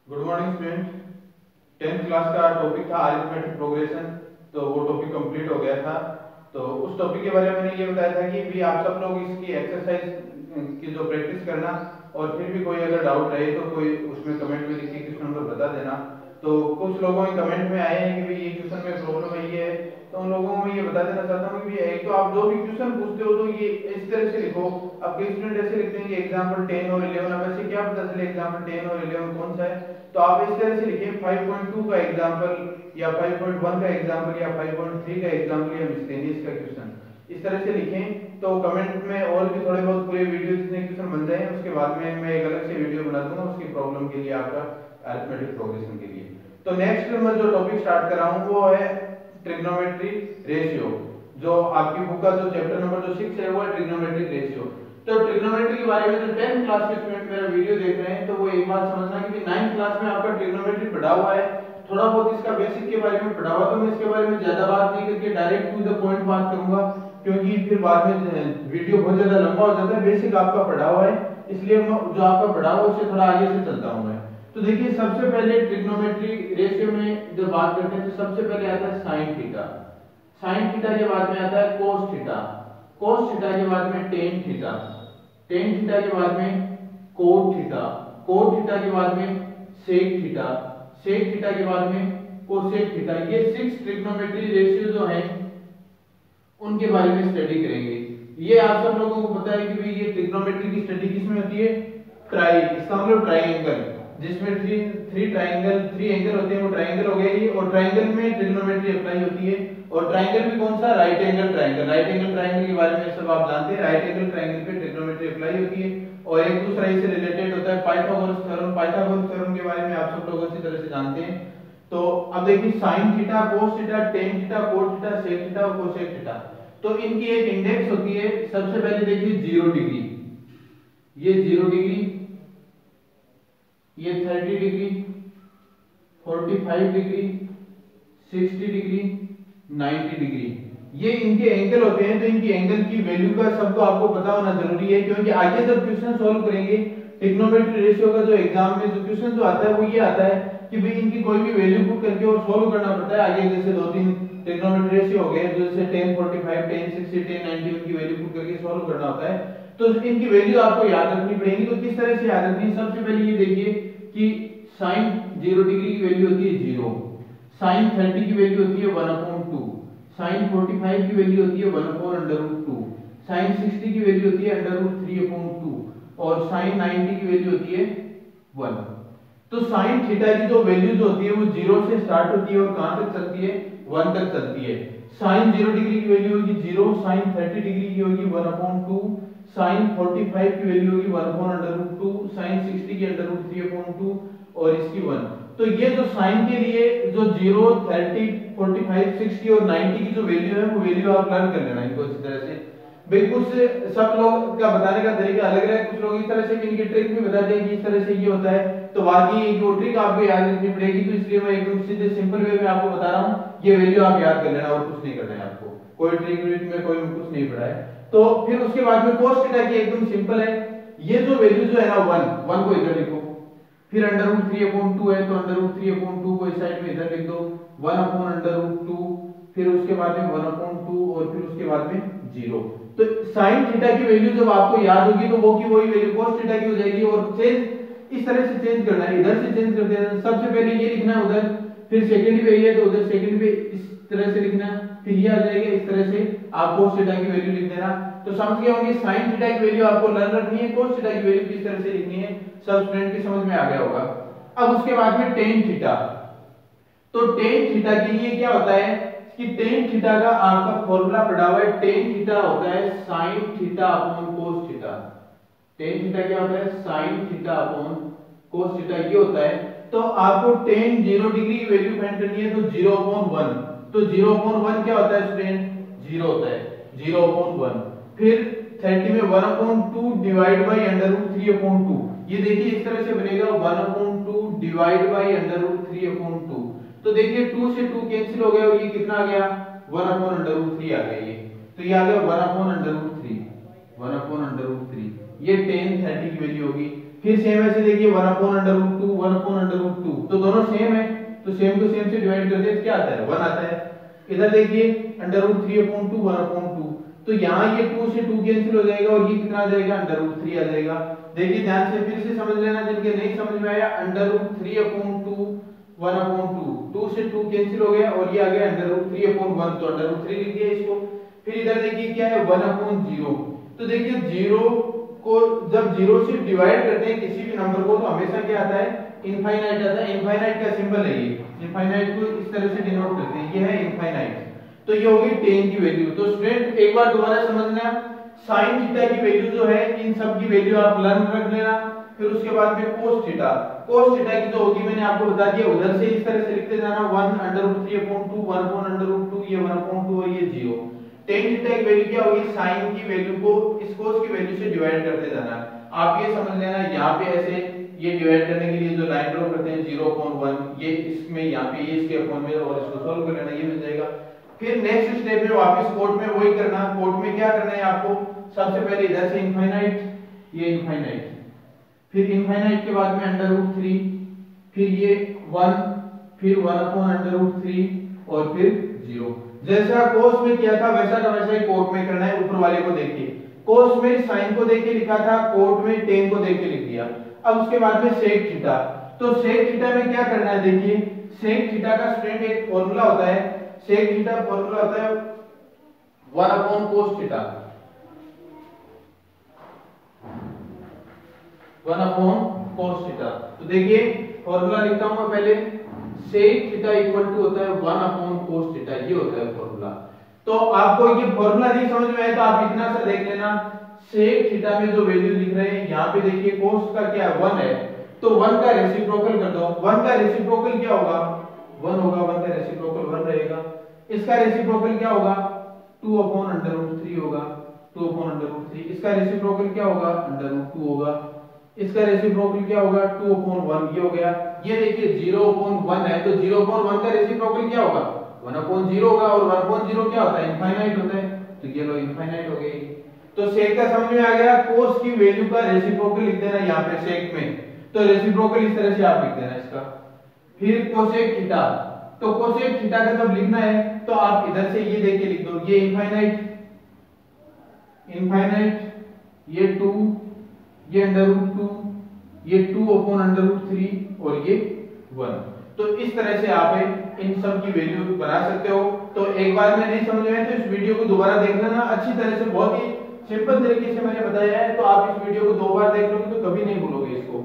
Good morning student. 10th class का topic था arithmetic progression. तो वो टॉपिक कंप्लीट हो गया था। तो उस टॉपिक के बारे में मैंने ये बताया था कि भी आप सब लोग इसकी एक्सरसाइज की जो प्रैक्टिस करना, और फिर भी कोई अगर डाउट रहे तो कोई उसमें कमेंट में लिख के क्वेश्चन नंबर बता देना। तो कुछ लोगों के कमेंट में आए हैं कि भाई ये क्वेश्चन में प्रॉब्लम है ये है, तो उन लोगों को मैं ये बता देना चाहता हूँ कि एक तो आप जो भी क्वेश्चन पूछते हो तो ये इस तरह से लिखो। अब कई स्टूडेंट ऐसे लिखते हैं कि एग्जांपल 10 और 11, अब ऐसे क्या पता चले एग्जांपल 10 और 11 कौन सा है। तो आप इस तरह से लिखिए 5.2 का एग्जांपल या 5.1 का एग्जांपल या 5.3 का एग्जांपल या मिसलेनियस का क्वेश्चन, इस तरह से लिखें। तो कमेंट में और भी थोड़े बहुत पूरे वीडियो जितने क्वेश्चन बन जाए उसके बाद में मैं एक अलग से वीडियो बना दूंगा उसकी प्रॉब्लम के लिए, आपका अरिथमेटिक प्रोग्रेशन के लिए। तो नेक्स्ट मैं जो टॉपिक स्टार्ट कर रहा हूं वो है ट्रिग्नोमेट्री रेशियो। जो आपकी बुक का जो चैप्टर नंबर जो 6 है वो है ट्रिग्नोमेट्रिक रेशियो। तो ट्रिग्नोमेट्री के बारे में जो 10th क्लास के स्टूडेंट मेरा वीडियो देख रहे हैं तो वो एक बात समझना कि 9th क्लास में आपका ट्रिग्नोमेट्री पढ़ा हुआ है, थोड़ा बहुत इसका बेसिक के बारे में पढ़ा हुआ। तो मैं इसके बारे में ज्यादा बात नहीं करके डायरेक्ट टू द पॉइंट बात करूंगा, क्योंकि फिर बाद में वीडियो बहुत ज्यादा लंबा हो जाता है। बेसिक आपका पढ़ा हुआ है, इसलिए जो आपका पढ़ा हुआ उससे थोड़ा आगे से चलता हूं मैं। तो देखिए सबसे पहले ट्रिग्नोमेट्री रेशियो में जब बात करते हैं तो सबसे पहले आता है साइन थीटा। साइन थीटा के बाद में आता है कोस थीटा। कोस थीटा के बाद में टेन थीटा। टेन थीटा के बाद में कोट थीटा। कोट थीटा के बाद में सेक थीटा। सेक थीटा के बाद में कोसेक थीटा। ये 6 ट्रिग्नोमेट्री रेशियो जो हैं उनके बारे में स्टडी करेंगे। ये आप सब लोगों को पता है कि भाई ये ट्रिग्नोमेट्री की स्टडी किसमें होती है? ट्राई, इसका मतलब ट्राइंगल, जिसमें थ्री ट्राइंगल, 3 एंगल होते हैं वो ट्राइंगल हो गया ये। और ट्राइंगल में ट्रिग्नोमेट्री अप्लाई होती है। और ट्राइंगल भी कौन सा? Right angle triangle. Right angle triangle के बारे में सब आप जानते हैं। राइट एंगल ट्राइंगल पे ट्रिग्नोमेट्री अप्लाई होती है। और एक दूसरा इससे रिलेटेड होता है पाइथागोरस थ्योरम। पाइथागोरस थ्योरम के बारे में आप सब लोग अच्छी तरह से जानते हैं। तो अब देखिए sine theta, cos theta, tan theta, cot theta, sec theta और कोसेक थीटा, तो इनकी एक इंडेक्स होती है। सबसे पहले देखिए 0 डिग्री, ये 0 डिग्री, ये 30 डिग्री, 45 डिग्री, 60 डिग्री, 90 डिग्री, ये इनके एंगल होते हैं। तो इनकी एंगल की वैल्यू का सबको आपको पता होना जरूरी है, क्योंकि आगे जब क्वेश्चन सॉल्व करेंगे ट्रिग्नोमेट्री रेशियो का जो एग्जाम में जो क्वेश्चन जो आता है वो ये आता है कि भाई इनकी कोई भी वैल्यू पुट करके और सॉल्व करना पड़ता है। आगे जैसे 2-3 ट्रिग्नोमेट्री रेशियो हो गए, जो जैसे 10 45, 10 60, 10 90 उनकी वैल्यू पुट करके सॉल्व करना होता है। तो इनकी वैल्यू आपको याद रखनी पड़ेगी। तो किस तरह से याद रखनी है? सबसे पहले ये देखिए कि sin 0 डिग्री की वैल्यू होती है 0, sin 30 की वैल्यू होती है 1/2, sin 45 की वैल्यू होती है 1/√2, sin 60 की वैल्यू होती है √3/2 और sin 90 की वैल्यू होती है 1। तो sin थीटा की जो वैल्यू जो होती है वो 0 से स्टार्ट होती है और कहां तक चलती है? 1 तक चलती है। sin 0 डिग्री की वैल्यू होगी 0, sin 30 डिग्री की होगी 1/2, sin 45 की वैल्यू होगी 1/√2, sin 60 की √3/2 और इसकी 1। तो ये जो sin के लिए जो 0, 30, 45, 60 और 90 की जो वैल्यू है वो वैल्यू आप लर्न कर लेना इनको अच्छी तरह से। भाई कुछ सब लोग का बताने का तरीका अलग है, कुछ लोग इस तरह से भी इनकी ट्रिक भी बताते हैं कि इस तरह से ये होता है। तो बाकी वो ट्रिक आपको याद रखनी पड़ेगी। तो इसलिए मैं एकदम सीधे सिंपल वे में आपको बता रहा हूँ, ये वैल्यू आप याद कर लेना और कुछ नहीं करना है आपको। कोई ट्रिक में कोई कुछ नहीं पढ़ा है। तो फिर उसके बाद में cos थीटा की एकदम सिंपल है। ये जो वैल्यू जो है ना 1 को इधर लिखो, फिर √3/2 है तो √3/2 को इस साइड में इधर लिख दो, 1/√2, फिर उसके बाद में 1/2 और फिर उसके बाद में 0। तो sin थीटा की वैल्यू जब आपको याद होगी तो वो की वही वैल्यू cos थीटा की हो जाएगी। और चेंज इस तरह से चेंज करना है, इधर से चेंज कर देना। सबसे पहले ये लिखना है उधर, फिर सेकंड पे ये तो उधर सेकंड पे इस तरह से लिखना, फिर ये आ जाएगा इस तरह से आप cos थीटा की वैल्यू लिख देना। तो समझ गए होंगे sin थीटा की वैल्यू आपको लर्न रखनी है, cos थीटा की वैल्यू किस तरह से लिखनी है, सब स्टूडेंट की समझ में आ गया होगा। अब उसके बाद में tan थीटा। तो tan थीटा के लिए क्या होता है कि tan थीटा का आपका फॉर्मूला पढ़ा हुआ है। tan थीटा होता है sin theta upon cos theta. tan theta क्या होता है? sin theta upon cos theta ये होता है। तो आपको tan 0 डिग्री की वैल्यू फाइंड करनी है तो 0/1। तो 0/1 क्या होता है स्टूडेंट? 0 होता है, 0/1। फिर 30 में 1/2 डिवाइड बाय √3/2। ये देखिए इस तरह से बनेगा 1/2 डिवाइड बाय √3/2। तो देखिए 2 से 2 कैंसिल हो गया और ये कितना आ गया? 1/√3 आ गया ये। तो ये आ गया 1/√3, 1/√3। ये tan 30 की वैल्यू होगी। फिर सेम ऐसे देखिए 1/√2 1/√2, तो दोनों सेम है, तो सेम को सेम से डिवाइड कर दिया तो क्या आता है 1 आता है। इधर देखिए √3/2 1/2, तो यहाँ ये 2 से 2 कैंसिल हो जाएगा और ये कितना आ जाएगा √3 आ जाएगा। देखिए ध्यान से फिर से समझ लेना, जिनके नहीं समझ में आया, √3/2 1/2, 2 से 2 कैंसिल हो गया और ये आ गया √3/1, तो √3 लिख दिया इसको। फिर इधर देखिए क्या है 1/0, तो देखिए 0 को जब 0 से डिवाइड करते हैं किसी भी नंबर को तो हमेशा क्या आता है इनफाइनाइट आता है। इनफाइनाइट का सिंबल है ये, इनफाइनाइट को इस तरह से डिनोट करते हैं, ये है इनफाइनाइट। तो ये होगी 10 की वैल्यू। तो स्टूडेंट एक बार दोबारा समझना, sin थीटा की वैल्यू जो है इन सब की वैल्यू आप लर्न रख लेना। फिर उसके बाद में cos थीटा की जो होगी मैंने आपको बता दिया, उधर से इस तरह से लिखते जाना 1/3/2 1/√2, ये 1/2 और ये 0। tan थीटा की वैल्यू क्या होगी, sin की वैल्यू को इस cos की वैल्यू से डिवाइड करते जाना। आप ये समझ लेना, यहाँ पे ऐसे ये डिवाइड करने के लिए जो लाइन ड्रॉ करते हैं 0/1, ये इसमें यहाँ पे ये इसके अपॉन में और इसको सॉल्व कर लेना, ये मिल जाएगा। फिर नेक्स्ट स्टेप में वापस कोट में वही करना। कोट में क्या करना है आपको, सबसे पहले इधर से इनफाइनाइट, ये इनफाइनाइट, फिर इनफाइनाइट के बाद में √3, फिर ये 1, फिर 1/√3 और फिर 0। जैसा कोस में किया था वैसा का वैसा ही कोट में करना है। ऊपर वाले को देखिए, कोस में साइन को देख के लिखा था, कोट में टेन को देख के लिख दिया। अब उसके बाद में सेक थीटा, तो सेक थीटा में क्या करना है, देखिए सेक थीटा का स्टूडेंट एक फॉर्मूला होता है, सेक थीटा फॉर्मूला होता है 1/cos थीटा, 1/cos थीटा। तो देखिए फॉर्मूला लिखता हूं मैं पहले, सेक थीटा इक्वल टू होता है 1/cos थीटा, ये होता है फॉर्मूला। तो आपको ये फॉर्मूला नहीं समझ में आए तो आप इतना सा देख लेना, सेक थीटा में जो वैल्यू लिख रहे हैं यहाँ पे देखिए cos का क्या है 1 है, तो 1 का रेसिप्रोकल कर दो। 1 का रेसिप्रोकल क्या होगा 1 होगा, 1 का रेसिप्रोकल 1 रहेगा। इसका रेसिप्रोकल क्या होगा 2/√3 होगा, 2/√3। इसका रेसिप्रोकल क्या होगा √2 होगा। इसका रेसिप्रोकल क्या होगा 2/1, ये हो गया। ये देखिए 0/1 है, तो 0/1 का रेसिप्रोकल क्या होगा 1/0 होगा, और 1/0 क्या होता है इनफाइनाइट होता है, तो ये लो इनफाइनाइट हो गई। तो सेक का समझ में आ गया, cos की वैल्यू का रेसिप्रोकल लिख देना यहाँ पे सेक में, तो रेसिप्रोकल इस तरह से आप लिख देना इसका। फिर कोसेक थीटा, तो कोसेक थीटा का जब लिखना है तो आप इधर से ये देख के लिख दो, ये इनफाइनाइट, ये 2, ये √2, ये 2/√3 और ये 1। तो इस तरह से आप इन सब की वैल्यू बना सकते हो। तो एक बार में नहीं समझ में तो इस वीडियो को दोबारा देख लेना अच्छी तरह से, बहुत ही सिंपल तरीके से मैंने बताया है, तो आप इस वीडियो को 2 बार देख लोगे तो कभी नहीं भूलोगे इसको।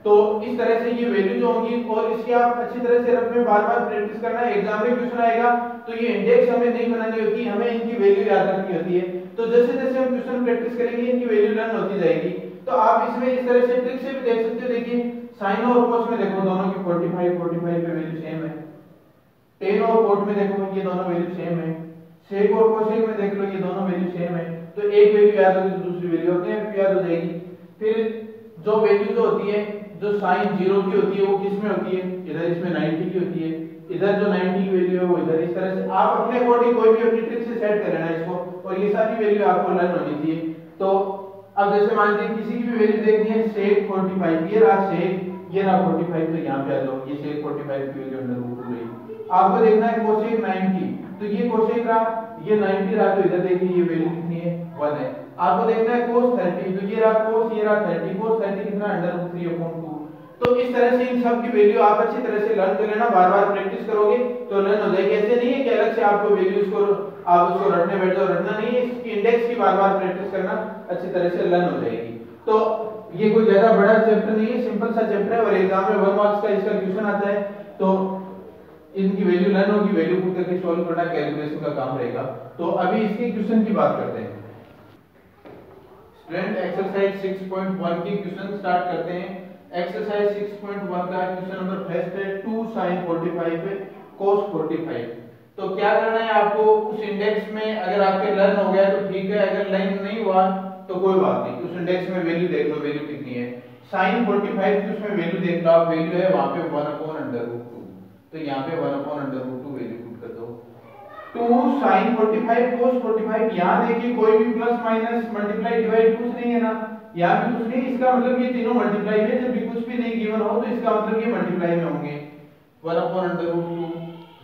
तो इस तरह से ये वैल्यू जो होंगी, और इसकी आप अच्छी तरह से रफ में बार-बार प्रैक्टिस करना है। एग्जाम में क्वेश्चन आएगा तो ये इंडेक्स हमें नहीं बनानी होती, हमें इनकी वैल्यू याद रखनी होती है। तो जैसे जैसे हम क्वेश्चन प्रैक्टिस करेंगे इनकी वैल्यू लर्न होती जाएगी। तो आप इसमें इस तरह से ट्रिक से भी देख सकते हो। देखिए साइन और कोस में देखो दोनों की 45 पे वैल्यू सेम है। टेन और कोट में देखो ये दोनों वैल्यू सेम है। सेक और कोसेक में देख लो ये दोनों वैल्यू सेम है। तो एक वैल्यू याद होगी तो दूसरी वैल्यू अपने आप याद हो जाएगी। फिर जो वैल्यू जो होती है, जो साइन 0 की होती है वो किस में होती है, इधर इसमें 90 की होती है। इधर जो 90 की वैल्यू है वो इधर। इस तरह से आप अपने अकॉर्डिंग कोई भी अपनी ट्रिक से सेट कर लेना इसको, और ये सारी वैल्यू आपको लर्न होनी चाहिए। तो अब जैसे मान लीजिए किसी की भी वैल्यू देखनी है, सेक 45, ये रहा सेक, ये रहा 45, तो यहाँ पे आ जाओ, ये सेक 45 की वैल्यू √2 रही। आपको देखना है कोसेक 90, तो ये कोसेक रहा, ये 90 रहा, तो इधर देखिए ये वैल्यू कितनी है 1 है। आपको देखना है cos 30, तो ये रहा cos, ये रहा 30, cos 30 कितना √3/2। तो इस तरह से इन सब की वैल्यू आप अच्छी तरह से लर्न कर लेना, बार-बार प्रैक्टिस करोगे तो लर्न हो जाएगी। ऐसे नहीं है कि अलग से आपको वैल्यूज को आप उसको रटने बैठ जाओ, रटना नहीं है, इसकी इंडेक्स की बार-बार प्रैक्टिस करना, अच्छी तरह से लर्न हो जाएगी। तो ये कोई ज्यादा बड़ा चैप्टर नहीं है, सिंपल सा चैप्टर है, और एग्जाम में 1 मार्क्स का इसका क्वेश्चन आता है। तो इनकी वैल्यू लर्न होगी, वैल्यू पुट करके सॉल्व करना कैलकुलेशन का काम रहेगा। तो अभी इसके क्वेश्चन की बात करते हैं। स्टूडेंट एक्सरसाइज 6.1 की क्वेश्चन स्टार्ट करते हैं। एक्सरसाइज 6.1 का क्वेश्चन नंबर फर्स्ट है 2 sin 45 पे cos 45। तो क्या करना है आपको, उस इंडेक्स में अगर आपके लर्न हो गया तो ठीक है, अगर लर्न नहीं हुआ तो कोई बात नहीं, उस इंडेक्स में वैल्यू देख लो, वैल्यू कितनी है। sin 45 की उसमें वैल्यू देख लो आप, वैल्यू है वहां पे 1/√2, तो यहाँ पे 1/√2 वैल्यू पुट कर दो। 2 sin 45 cos 45, यहाँ देखिए कोई भी प्लस माइनस मल्टीप्लाई डिवाइड कुछ नहीं है ना, यहाँ भी कुछ नहीं, इसका मतलब ये तीनों मल्टीप्लाई में, जब भी कुछ भी नहीं गिवन हो तो इसका मतलब ये मल्टीप्लाई में होंगे। 1/√2,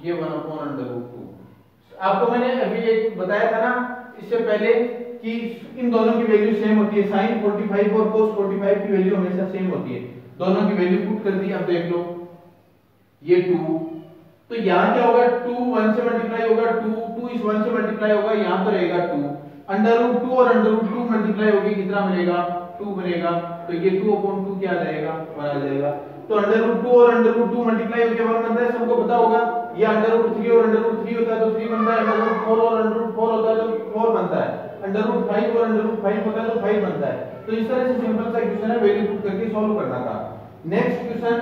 ये 1/√2। आपको मैंने अभी एक बताया था ना इससे पहले कि इन दोनों की वैल्यू सेम होती है, sin 45 और cos 45 की वैल्यू हमेशा सेम होती है। दोनों की वैल्यू पुट कर दी, अब देख लो ये 2, तो यहाँ क्या होगा, 2 1 से मल्टीप्लाई होगा, 2 इस 1 से मल्टीप्लाई होगा, यहाँ पर रहेगा 2, √2 और √2 मल्टीप्लाई होगी, कितना बनेगा, 2 बनेगा, तो ये 2/2 क्या आ जाएगा, 1 आ जाएगा। तो √2 और √2 मल्टीप्लाई होकर 1 बनता है, सबको पता होगा। ये √3 और √3 होता है तो 3 बनता है, √4 और √4 होता है तो 4 बनता है, √5 और √5 होता है तो 5 बनता है। तो इस तरह से सिंपल सा क्वेश्चन है, वैल्यू पुट करके सॉल्व करना था। Next question,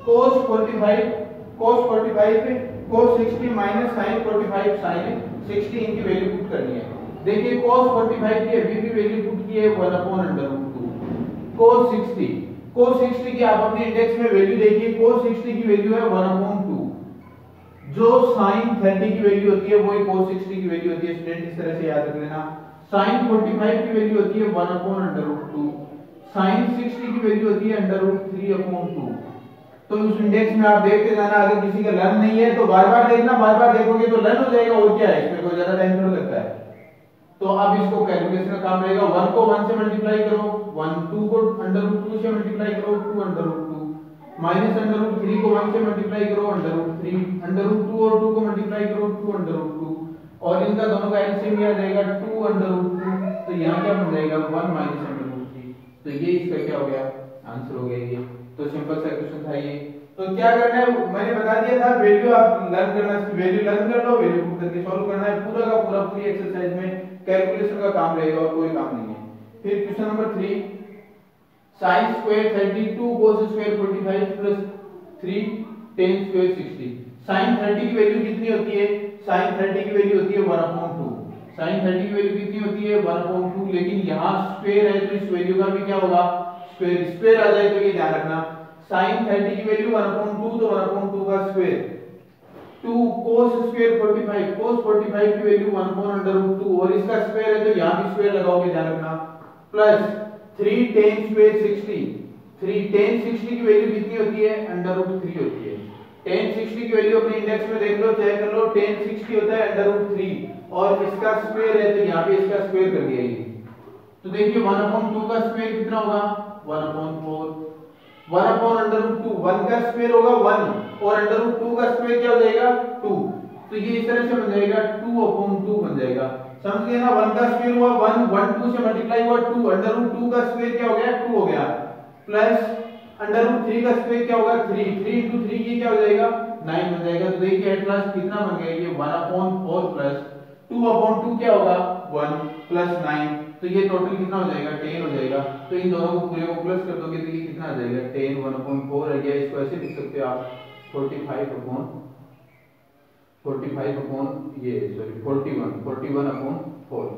cos 45 cos 60 minus sin 45 sin 60, इनकी वैल्यू पुट करनी है। देखिए cos 45 की अभी भी वैल्यू पुट की है 1/√2, cos 60 की आप अपने इंडेक्स में वैल्यू देखिए, cos 60 की वैल्यू है 1/2, जो sin 30 की वैल्यू होती है वो ही cos 60 की वैल्यू होती है। स्टूडेंट इस तरह से याद रख लेना, sin 45 की वैल्यू होती है 1/√2, sin 60 की वैल्यू होती है √3/2। तो उस इंडेक्स में आप देखते जाना, अगर किसी का लर्न नहीं है तो बार-बार देखना, बार-बार देखोगे तो लर्न हो जाएगा, और क्या है, इसमें कोई ज्यादा टाइम थोड़ा लगता है। तो अब इसको कैलकुलेशन का काम रहेगा, 1 को 1 से मल्टीप्लाई करो 1, 2 को √2 से मल्टीप्लाई करो 2/2, माइनस √3 को 1 से मल्टीप्लाई करो √3, √2 और 2 को मल्टीप्लाई करो 2/2, और इनका दोनों का एलसीएम आ जाएगा 2/2, तो यहाँ क्या बन जाएगा 1 माइनस √3, तो ये इसका क्या हो गया, आंसर हो गया ये। तो सिंपल सा क्वेश्चन था ये। तो क्या करना है, मैंने बता दिया था, वैल्यू आप लर्न करना, वैल्यू लर्न कर लो, वैल्यू पुट करके सॉल्व करना है, पूरा का पूरा पूरी एक्सरसाइज में कैलकुलेशन का काम रहेगा और कोई काम नहीं है। फिर question number 3, sin square 32 cos square 45 plus 3 tan square 60। sin 30 की वैल्यू कितनी होती है, sin 30 की वैल्यू होती है 1/2, sin 30 की वैल्यू कितनी होती है 1/2, लेकिन यहाँ स्क्वायर है तो इस वैल्यू का भी क्या होगा, स्क्वायर आ जाए, तो ये ध्यान रखना, sin 30 की वैल्यू 1/2, तो 1/2 का स्क्वायर, 2 cos स्क्वायर 45, cos 45 की वैल्यू 1/√2, और इसका स्क्वायर है तो यहाँ भी स्क्वायर लगाओगे, ध्यान रखना, प्लस 3 tan स्क्वायर 60, 3 tan 60 की वैल्यू कितनी होती है, √3 होती है। tan 60 की वैल्यू अपने इंडेक्स में देख लो, चेक कर लो, tan 60 होता है √3, और इसका स्क्वायर है तो यहाँ पे इसका स्क्वायर कर दिया ये। तो देखिए 1/2 का स्क्वायर कितना होगा, 1/4, 1/√2, 1 का स्क्वायर होगा 1, और √2 का स्क्वायर क्या हो जाएगा 2, तो ये इस तरह से बन जाएगा 2/2 बन जाएगा। समझ गए ना, 1 का स्क्वायर हुआ 1, 1 2 से मल्टीप्लाई हुआ 2, √2 का स्क्वायर क्या हो गया 2 हो गया, प्लस √3 का स्क्वायर क्या होगा 3, 3 × 3 ये क्या हो जाएगा 9 बन जाएगा। तो देखिए एट लास्ट कितना बन गया ये 1/4 प्लस 2/2 क्या होगा 1 प्लस 9, तो ये टोटल कितना हो जाएगा 10 हो जाएगा। तो इन दोनों को पूरे को प्लस कर दोगे तो ये कितना आ जाएगा 10 1/4 है, या इसको ऐसे लिख सकते हो आप 41/4,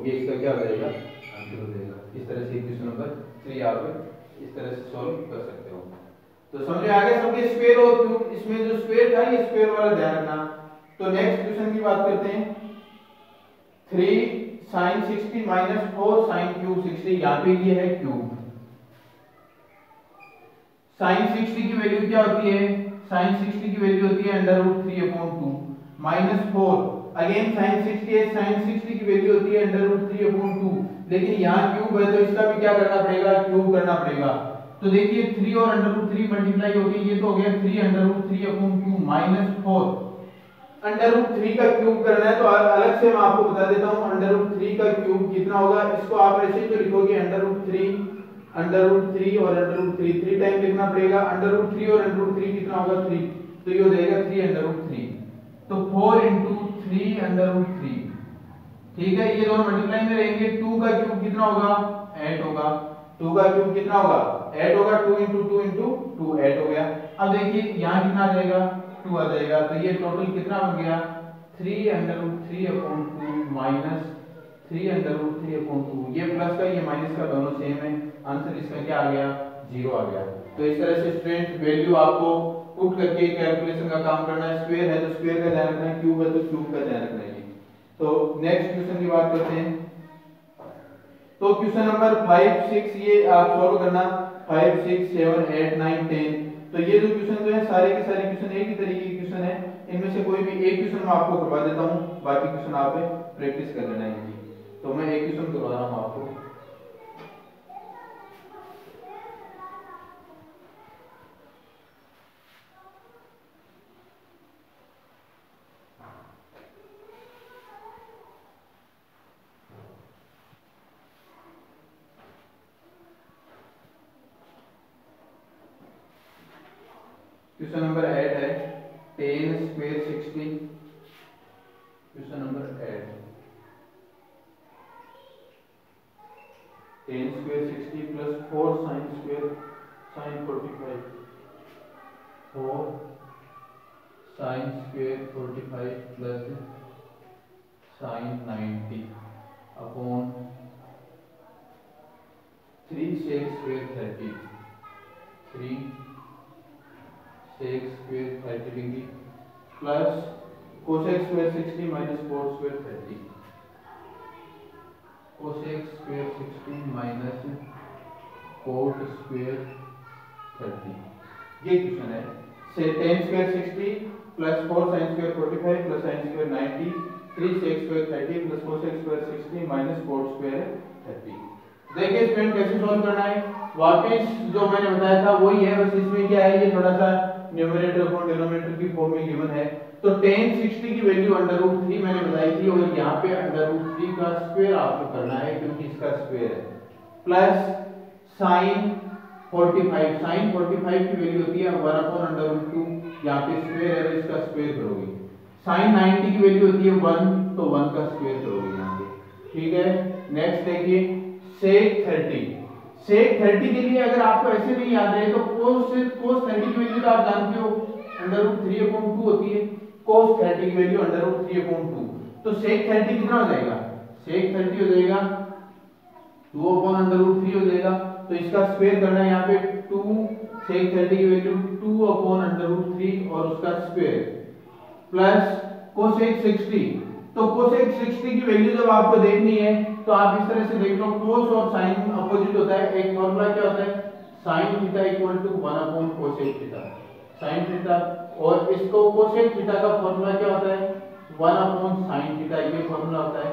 ये इसका क्या हो जाएगा आंसर हो जाएगा। इस तरह से क्वेश्चन नंबर 3 आप इस तरह से सॉल्व कर सकते हो। तो समझ में आ गया सबके स्क्वायर और क्यूब, इसमें जो स्क्वायर था ये स्क्वायर वाला ध्यान रखना। तो नेक्स्ट क्वेश्चन की बात करते हैं, 3 sin 60 माइनस 4 sin क्यूब 60, यहाँ पे ये है क्यूब। sin 60 की वैल्यू क्या होती है, sin 60 की वैल्यू होती है √3/2 माइनस 4, अगेन sin 60 है, sin 60 की वैल्यू होती है √3/2, लेकिन यहाँ क्यूब है तो इसका भी क्या करना पड़ेगा, क्यूब करना पड़ेगा। तो देखिए 3 और √3 मल्टीप्लाई हो गई, ये तो हो गया 3 √3/2 माइनस 4, √3 का क्यूब करना है तो अलग से मैं आपको बता देता हूं, √3 का क्यूब कितना होगा, इसको आप ऐसे तो लिखोगे √3 और √3 3 टाइम लिखना पड़ेगा, √3 और √3 कितना होगा 3, तो ये हो जाएगा 3 √3, तो 4 × 3 √3, ठीक है, ये दोनों मल्टीप्लाई में रहेंगे। 2 का क्यूब कितना होगा 8 होगा, 2 का क्यूब कितना होगा 8 होगा, 2 × 2 × 2 8 हो गया। अब देखिए यहाँ कितना आ जाएगा 2 आ जाएगा, तो ये टोटल कितना बन गया 3 √3/2 माइनस 3 √3/2, ये प्लस का ये माइनस का दोनों सेम है, आंसर इसका क्या आ गया 0 आ गया। तो इस तरह से स्टूडेंट वैल्यू आपको पुट करके कैलकुलेशन का काम करना है, स्क्वायर है तो स्क्वायर का ध्यान रखना है, क्यूब है तो क्यूब का ध्यान रखना है। तो नेक्स्ट क्वेश्चन की बात करते हैं, तो क्वेश्चन नंबर 5 6 ये आप सॉल्व करना, 5 6 7 8 9 10। तो ये जो क्वेश्चन जो है सारे के सारे क्वेश्चन एक ही तरीके के क्वेश्चन है, इनमें से कोई भी एक क्वेश्चन मैं आपको करवा देता हूँ, बाकी क्वेश्चन आप प्रैक्टिस कर लेना है। तो मैं एक क्वेश्चन करवा रहा हूँ आपको। क्वेश्चन नंबर 8 है 10 square 60। Question number 8 10 square 60 plus 4 sine square sine 45 4 sine square 45 plus sine 90 upon 3 sec square 30 3 sec square 30 degree plus cosec square 60 minus cot square 30 cosec square 60 minus cot square 30। ये question है से 10 square 60 plus 4 sine square 45 plus sine square 90 3 sec square 30 plus cosec square 60 minus cot square 30। देखिए student कैसे solve करना है, वापस जो मैंने बताया था वही है, बस इसमें क्या है ये थोड़ा सा न्यूमरेटर और डिनोमिनेटर की फॉर्म में गिवन है। तो tan 60 की वैल्यू √3 मैंने बताई थी और यहाँ पे √3 का स्क्वायर आपको करना है क्योंकि इसका स्क्वायर है, प्लस sin 45 की वैल्यू होती है 1/√2, यहाँ पे स्क्वायर है इसका स्क्वायर करोगे। sin 90 की वैल्यू होती है 1, तो 1 का स्क्वायर करोगे यहाँ पे, ठीक है। नेक्स्ट देखिए sec 30 के लिए अगर आपको ऐसे नहीं याद रहे तो cos 30 की वैल्यू तो आप जानते हो √3/2 होती है, cos 30 की वैल्यू √3/2। तो sec 30 कितना हो जाएगा, sec 30 हो जाएगा 2/√3 हो जाएगा। तो इसका स्क्वायर करना है यहाँ पे 2 sec 30 की वैल्यू 2/√3 और उसका स्क्वायर प्लस cosec 60। तो cosec 60 की वैल्यू जब आपको देखनी है तो आप इस तरह से देख लो, cos और sin अपोजिट होता है, एक फॉर्मूला क्या होता है sin theta equal to 1/cosec theta sin theta, और इसको cosec थीटा का फॉर्मूला क्या होता है 1/sin थीटा, ये फॉर्मूला होता है।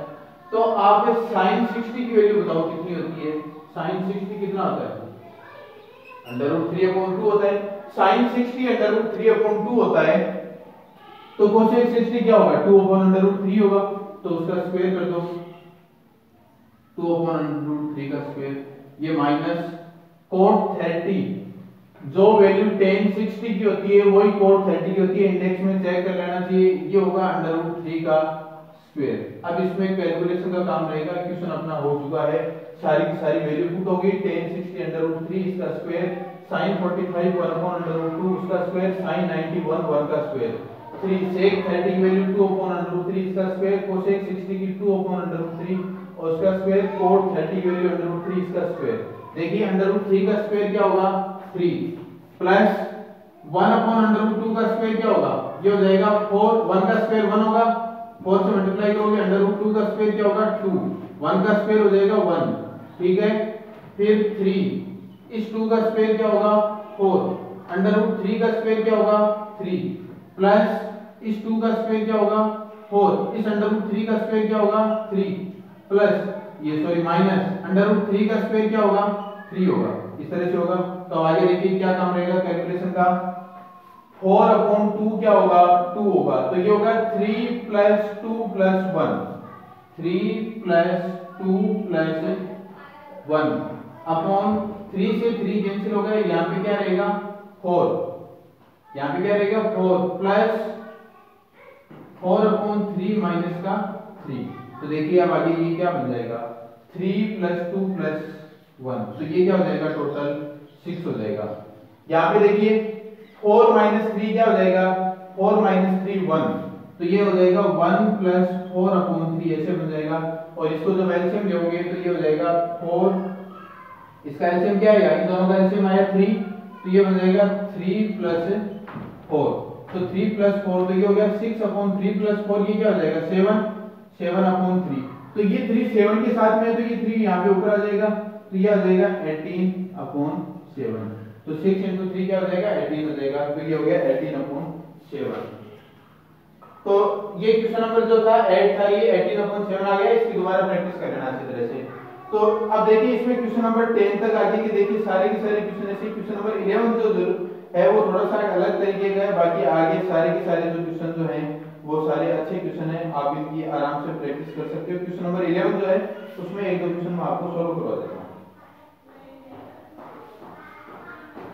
तो आप sin 60 की वैल्यू बताओ कितनी होती है, sin 60 कितना होता है √3/2 होता है, sin 60 √3/2 होता है, तो cosec 60 क्या होगा 2/√3 होगा, तो उसका स्क्वायर कर दो 2/√3 का स्क्वायर, ये माइनस cot 30 जो वैल्यू tan 60 की होती है वही cot 30 की होती है, इंडेक्स में चेक कर लेना चाहिए, ये होगा √3 का स्क्वायर। अब इसमें कैलकुलेशन का काम रहेगा, क्वेश्चन अपना हो चुका है, सारी की सारी वैल्यू पुट होगी, tan 60 √3 इसका स्क्वायर, sin 45 1/√2 उसका स्क्वायर, sin 90 1 का स्क्वायर, 3 sec 30 की वैल्यू 2/√3 इसका स्क्वायर, cosec 60 की 2/√3 और उसका स्क्वायर, cot 30 की वैल्यू √3 इसका स्क्वायर। देखिए √3 का स्क्वायर क्या होगा 3 प्लस 1/√2 का स्क्वायर क्या होगा, ये हो जाएगा 4, 1 का स्क्वायर 1 होगा, 4 से मल्टीप्लाई करोगे √2 का स्क्वायर क्या होगा 2, 1 का स्क्वायर हो जाएगा 1, ठीक है। फिर 3, इस 2 का स्क्वायर क्या होगा 4, √3 का स्क्वायर क्या होगा 3 प्लस इस 2 का स्क्वायर क्या होगा 4, इस √3 का स्क्वायर क्या होगा 3 प्लस ये सॉरी माइनस √3 का स्क्वायर क्या होगा 3 होगा, इस तरह से होगा। तो आगे देखिए क्या काम रहेगा कैलकुलेशन का, 4/2 क्या होगा 2 होगा, तो ये होगा 3 + 2 + 1, 3 + 2 + 1 अपॉन 3 से 3 कैंसिल हो गए, यहाँ पे क्या रहेगा 4, यहाँ पे क्या रहेगा 4 प्लस 4/3 माइनस का 3। तो देखिए अब आगे ये क्या बन जाएगा 3 + 2 + 1, तो ये क्या हो जाएगा टोटल 6 हो जाएगा। यहाँ पे देखिए 4 - 3 क्या हो जाएगा 4 - 3 1, तो ये हो जाएगा 1 + 4/3 ऐसे बन जाएगा, और इसको जब एलसीएम लोगे तो ये हो जाएगा 4, इसका एलसीएम क्या आएगा, इन दोनों का एलसीएम आया 3, तो ये बन जाएगा 3 + 4, तो 3 + 4 तो ये हो गया 6/3 + 4, ये क्या हो जाएगा 7/3, तो ये 3 7 के साथ में है, तो ये 3 यहाँ पे ऊपर आ जाएगा, तो ये आ जाएगा 18/7। तो 6 × 3 क्या हो जाएगा 18 हो जाएगा, तो ये हो गया 18/7। तो ये क्वेश्चन नंबर जो था 8 था, ये 18/7 आ गया। इसकी दोबारा प्रैक्टिस कर लेना अच्छी तरह से। तो अब देखिए इसमें क्वेश्चन नंबर 10 तक आगे के देखिए सारे के सारे क्वेश्चन ऐसे। क्वेश्चन नंबर 11 जो है वो थोड़ा सा अलग तरीके का है, बाकी आगे सारे के सारे जो क्वेश्चन जो हैं वो सारे अच्छे क्वेश्चन हैं, आप इनकी आराम से प्रैक्टिस कर सकते हो। क्वेश्चन नंबर 11 जो है उसमें एक दो क्वेश्चन मैं आपको सॉल्व करवा देता हूं।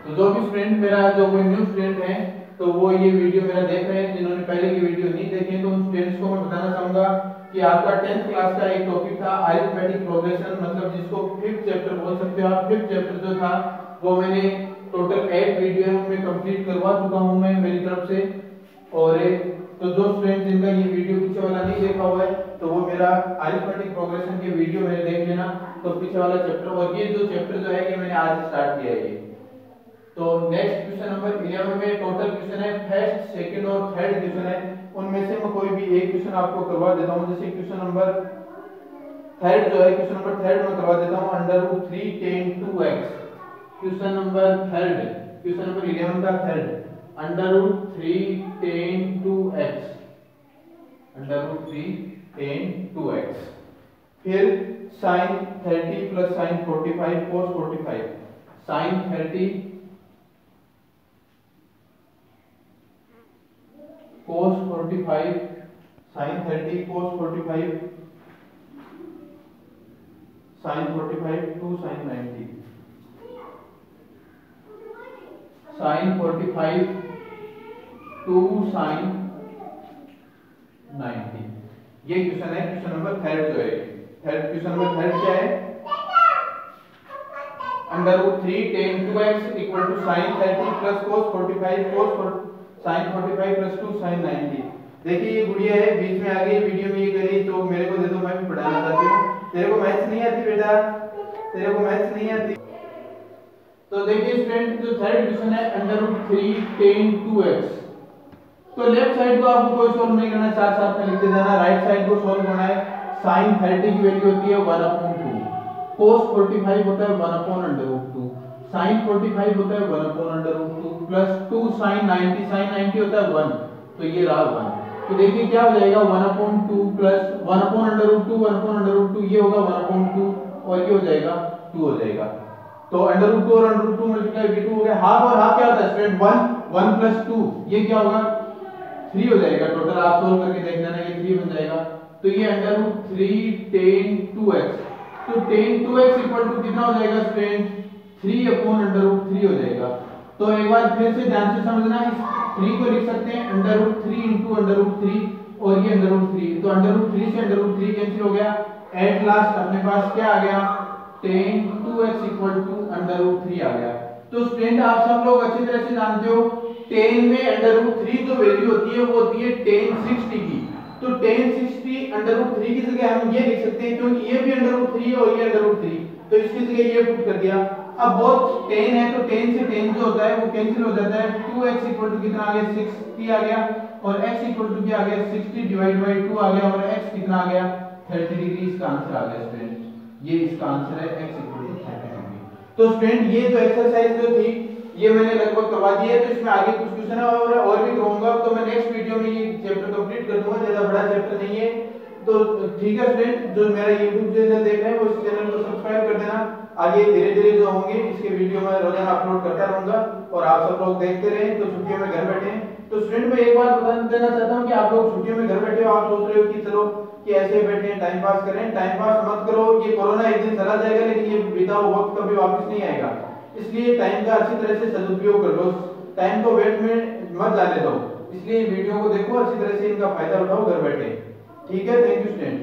तो जो भी स्टूडेंट मेरा जो कोई न्यू स्टूडेंट है तो वो ये वीडियो मेरा देख रहे हैं, जिन्होंने पहले की वीडियो नहीं देखी तो उन स्टूडेंट्स को मैं बताना चाहूंगा कि आपका 10th क्लास का एक टॉपिक था अरिथमेटिक प्रोग्रेशन, मतलब जिसको 5th चैप्टर बोल सकते हो आप। 5th चैप्टर जो था वो मैंने टोटल 8 वीडियो में कंप्लीट करवा चुका हूं मैं मेरी तरफ से। और तो जो स्टूडेंट जिनका ये वीडियो पीछे वाला नहीं देखा हुआ है तो वो मेरा अरिथमेटिक प्रोग्रेशन के वीडियो में देख लेना, तो पीछे वाला चैप्टर। और ये जो चैप्टर जो है ये मैंने आज स्टार्ट किया है। तो नेक्स्ट क्वेश्चन नंबर 11 में टोटल क्वेश्चन है फर्स्ट, सेकंड और थर्ड क्वेश्चन है, उनमें से मैं कोई भी एक क्वेश्चन आपको करवा देता हूं। जैसे क्वेश्चन नंबर थर्ड जो है, क्वेश्चन नंबर थर्ड में करवा देता हूं √3 tan 2x। Question number third, question number 11 का third, √3 tan 2x, √3 tan 2x। फिर sin 30 + sin 45 cos 45, sin 30 cos 45, sin 30 cos 45, sin 45 to sin 90, sin 45 to sin 90। ये question है क्वेश्चन नंबर थर्ड जो है। थर्ड क्वेश्चन नंबर थर्ड क्या है, √3 tan 2x = sin 30 + cos 45 sin 45 + 2 sin 90। देखिए ये गुड़िया है बीच में आ गई वीडियो में, ये कह रही तो मेरे को दे दो, मैं भी पढ़ाना चाहती हूँ। तेरे को मैथ्स नहीं आती बेटा, तेरे को मैथ्स नहीं आती। तो देखिए स्टूडेंट जो थर्ड क्वेश्चन है √3 tan 2x, तो लेफ्ट साइड को आपको कोई सॉल्व नहीं करना, साथ साथ में लिखते जाना। राइट साइड को सॉल्व करना है। sin 30 की वैल्यू होती है 1/2, cos 45 होता है 1/√2, sin 45 होता है 1/√2 प्लस 2 sin 90, sin 90 होता है 1, तो ये रहा 1। तो देखिए क्या हो जाएगा 1/2 प्लस 1/√2, 1/√2 ये होगा 1/2 और ये हो जाएगा 2 हो जाएगा। तो √2 और √2 मल्टीप्लाई v2 हो गया। हाफ और हाफ क्या होता है स्टूडेंट 1 + 2, ये क्या होगा 3 हो जाएगा। टोटल आप सोल्व करके देख लेना, ये 3 बन जाएगा। तो ये √3 tan 2x, तो tan 2x = कितना हो जाएगा स्टूडेंट 3/√3 हो जाएगा। तो एक बार फिर से ध्यान से समझना, इस 3 को लिख सकते हैं √3 × √3 और ये √3, तो √3 से √3 कैंसिल हो गया। एट लास्ट अपने पास क्या आ गया tan 2x = √3 आ गया। तो स्टूडेंट आप सब लोग अच्छी तरह से जानते हो tan में √3 जो वैल्यू होती है वो होती है tan 60 की। तो tan 60 √3 की जगह हम ये लिख सकते हैं, क्योंकि ये भी √3 और ये √3, तो इसकी जगह ये पुट कर दिया। अब बहुत tan है तो tan से tan जो होता है वो कैंसिल हो जाता है। 2x = कितना आ गया 60 आ गया, और x = क्या आ गया 60 / 2 आ गया, और x कितना आ गया 30 डिग्री। इसका आंसर आ गया स्टूडेंट, ये इसका आंसर है x = 30 डिग्री। तो स्टूडेंट ये जो एक्सरसाइज जो थी ये मैंने लगभग करवा दी है, तो इसमें आगे कुछ क्वेश्चन है और भी करवाऊंगा, तो मैं नेक्स्ट वीडियो में ये चैप्टर कंप्लीट कर दूंगा, ज्यादा बड़ा चैप्टर नहीं है। तो ठीक है स्टूडेंट, जो मेरा YouTube चैनल देख रहे हैं वो इस चैनल को सब्सक्राइब कर देना। आगे धीरे-धीरे जो होंगे इसके वीडियो मैं रोजाना अपलोड करता रहूंगा और आप सब लोग देखते रहें। तो छुट्टियों में घर बैठे हैं, तो स्टूडेंट मैं एक बात बता देना चाहता हूं कि आप लोग छुट्टियों में घर बैठे हो, आप सोच रहे हो कि चलो कि ऐसे बैठे हैं टाइम पास करें, टाइम पास मत करो। ये कोरोना एक दिन चला जाएगा, लेकिन ये बीता हुआ वक्त कभी वापस नहीं आएगा, इसलिए टाइम का अच्छी तरह से सदुपयोग कर लो, टाइम को वेट में मत जाने दो। इसलिए वीडियो को देखो अच्छी तरह से, इनका फायदा उठाओ घर बैठे। ठीक है, थैंक यू स्टूडेंट।